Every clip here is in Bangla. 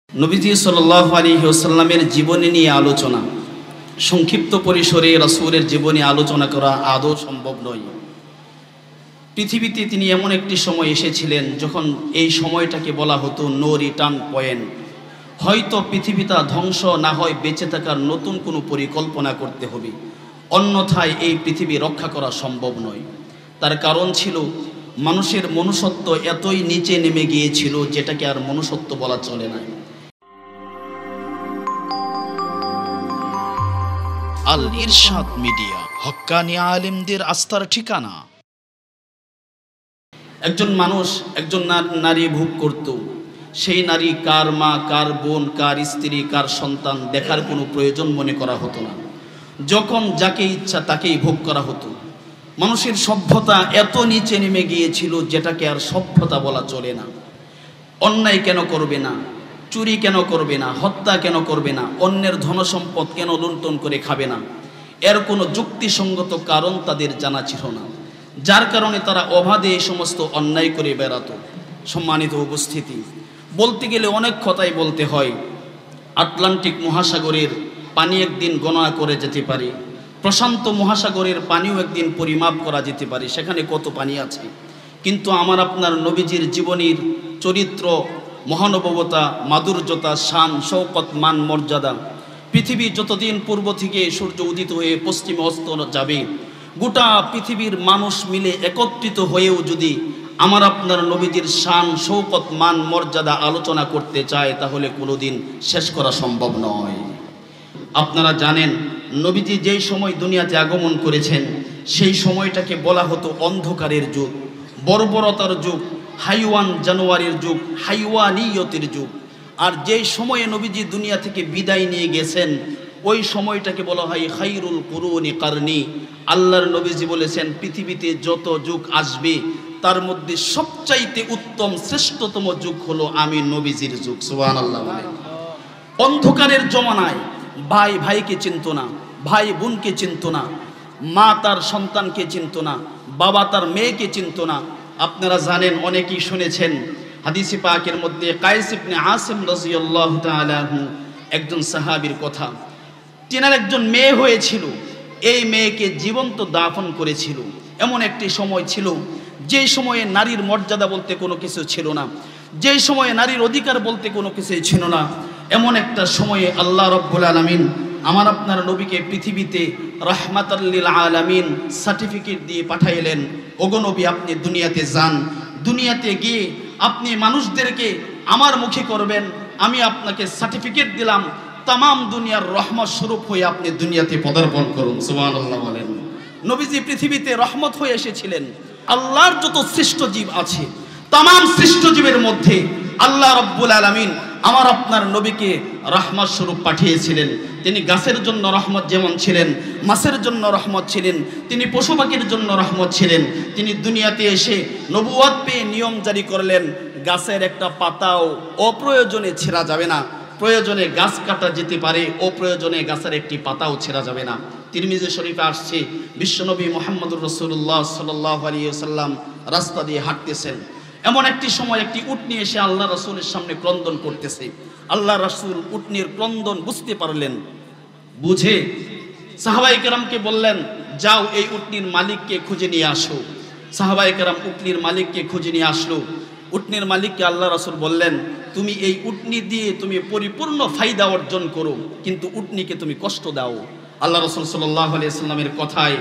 নবীজি সাল্লাল্লাহু আলাইহি ওয়াসাল্লামের জীবনী নিয়ে আলোচনা, সংক্ষিপ্ত পরিসরে রাসূলের জীবনী আলোচনা করা আদৌ সম্ভব নয়। পৃথিবীতে তিনি এমন একটি সময় এসেছিলেন যখন এই সময়টাকে বলা হতো নো রিটার্ন পয়েন্ট। হয়তো পৃথিবীটা ধ্বংস না হয় বেঁচে থাকার নতুন কোনো পরিকল্পনা করতে হবে, অন্যথায় এই পৃথিবী রক্ষা করা সম্ভব নয়। তার কারণ ছিল মানুষের মনুষ্যত্ব এতই নিচে নেমে গিয়েছিল যেটাকে আর মনুষ্যত্ব বলা চলে না। আল ইরশাদ মিডিয়া, হক্কানি আলেমদের আস্থার ঠিকানা। একজন মানুষ, একজন নারী ভোগ করত। সেই নারী কার মা, কার বোন, কার স্ত্রী, কার সন্তান দেখার কোনো প্রয়োজন মনে করা হতো না। যখন যাকে ইচ্ছা তাকেই ভোগ করা হতো। মানুষের সভ্যতা এত নিচে নেমে গিয়েছিল যেটাকে আর সভ্যতা বলা চলে না। অন্যায় কেন করবে না, চুরি কেন করবে না, হত্যা কেন করবে না, অন্যের ধনসম্পদ কেন লুণ্ঠন করে খাবে না, এর কোনো যুক্তিসঙ্গত কারণ তাদের জানা ছিল না, যার কারণে তারা অবাধে এই সমস্ত অন্যায় করে বেড়াতো। সম্মানিত উপস্থিতি, বলতে গেলে অনেক কথাই বলতে হয়। আটলান্টিক মহাসাগরের পানি একদিন গণনা করে যেতে পারে, প্রশান্ত মহাসাগরের পানিও একদিন পরিমাপ করা যেতে পারে, সেখানে কত পানি আছে। কিন্তু আমার আপনার নবীজির জীবনীর চরিত্র, মহানুভবতা, মাধুর্যতা, শান, শৌকত, মান, মর্যাদা, পৃথিবী যতদিন পূর্ব থেকে সূর্য উদিত হয়ে পশ্চিমে অস্ত যাবে, গোটা পৃথিবীর মানুষ মিলে একত্রিত হয়েও যদি আমার আপনার নবীজির শান, শৌকত, মান, মর্যাদা আলোচনা করতে চায় তাহলে কোনোদিন শেষ করা সম্ভব নয়। আপনারা জানেন নবীজি যেই সময় দুনিয়াতে আগমন করেছেন সেই সময়টাকে বলা হতো অন্ধকারের যুগ, বর্বরতার যুগ, হাইওয়ান জানোয়ারের যুগ, হাইওয়ানিয়তের যুগ। আর যেই সময়ে নবীজি দুনিয়া থেকে বিদায় নিয়ে গেছেন ওই সময়টাকে বলা হয় খাইরুল কুরুনি কারনি। আল্লাহর নবীজি বলেছেন পৃথিবীতে যত যুগ আসবে তার মধ্যে সবচাইতে উত্তম শ্রেষ্ঠতম যুগ হলো আমি নবীজির যুগ। সুবহানাল্লাহ। অন্ধকারের জমানায় ভাই ভাইকে চিনত না, ভাই বোনকে চিনত না, মা তার সন্তানকে চিনত না, বাবা তার মেয়েকে চিনত না। আপনারা জানেন, অনেকেই শুনেছেন হাদিসে পাকের মধ্যে কায়েস ইবনে আসিম রাদিয়াল্লাহু তাআলা আনহু একজন সাহাবীর কথা। তিনার একজন মেয়ে হয়েছিল, এই মেয়েকে জীবন্ত দাফন করেছিল। এমন একটি সময় ছিল যে সময়ে নারীর মর্যাদা বলতে কোনো কিছু ছিল না, যে সময়ে নারীর অধিকার বলতে কোনো কিছুই ছিল না। এমন একটা সময়ে আল্লাহ রাব্বুল আলামিন আমার আপনার নবীকে পৃথিবীতে রাহমাতাল লিল আলামিন সার্টিফিকেট দিয়ে পাঠাইলেন। ওগো নবী, আপনি দুনিয়াতে যান, দুনিয়াতে গিয়ে আপনি মানুষদেরকে আমার মুখে করবেন, আমি আপনাকে সার্টিফিকেট দিলাম, তামাম দুনিয়ার রহমত স্বরূপ হয়ে আপনি দুনিয়াতে পদার্পণ করুন। সুবহানাল্লাহ বলেন। নবীজি পৃথিবীতে রহমত হয়ে এসেছিলেন। আল্লাহর যত সৃষ্ট জীব আছে তামাম সৃষ্ট জীবের মধ্যে আল্লাহ রাব্বুল আলামিন আমার আপনার নবীকে রহমত স্বরূপ পাঠিয়েছিলেন। তিনি গাছের জন্য রহমত যেমন ছিলেন, মাছের জন্য রহমত ছিলেন, তিনি পশু পাখির জন্য রহমত ছিলেন। তিনি দুনিয়াতে এসে নবুয়ত পেয়ে নিয়ম জারি করলেন, গাছের একটা পাতাও অপ্রয়োজনে ছেঁড়া যাবে না, প্রয়োজনে গাছ কাটা যেতে পারে, অপ্রয়োজনে গাছের একটি পাতাও ছেঁড়া যাবে না। তিরমিজি শরীফে আসছে বিশ্বনবী মুহাম্মদুর রাসূলুল্লাহ সাল্লাল্লাহু আলাইহি ওয়াসাল্লাম রাস্তা দিয়ে হাঁটতেছেন। এমন একটি সময় একটি উটনি এসে আল্লাহ রাসূলের সামনে ক্রন্দন করতেছে। আল্লাহ রাসূল উটনির ক্রন্দন বুঝতে পারলেন, বুঝে সাহাবায়ে কেরামকে বললেন, যাও এই উটনির মালিককে খুঁজে নিয়ে আসো। সাহাবায়ে কেরাম উটনির মালিককে খুঁজে নিয়ে আসলো। উটনির মালিককে আল্লাহ রাসূল বললেন, তুমি এই উটনি দিয়ে তুমি পরিপূর্ণ ফায়দা অর্জন করো, কিন্তু উটনিকে তুমি কষ্ট দাও। আল্লাহ রাসূল সাল্লাল্লাহু আলাইহি ওয়াসাল্লামের কথায়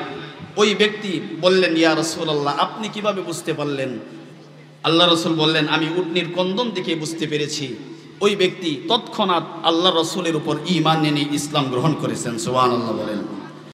ওই ব্যক্তি বললেন, ইয়া রাসূলুল্লাহ, আপনি কিভাবে বুঝতে পারলেন? আল্লাহ রাসূল বললেন, আমি উটনির ক্রন্দন দেখে বুঝতে পেরেছি। ওই ব্যক্তি তৎক্ষণাৎ আল্লাহ রাসূলের উপর ঈমান এনে ইসলাম গ্রহণ করেছেন। সুবহানাল্লাহ বলেন।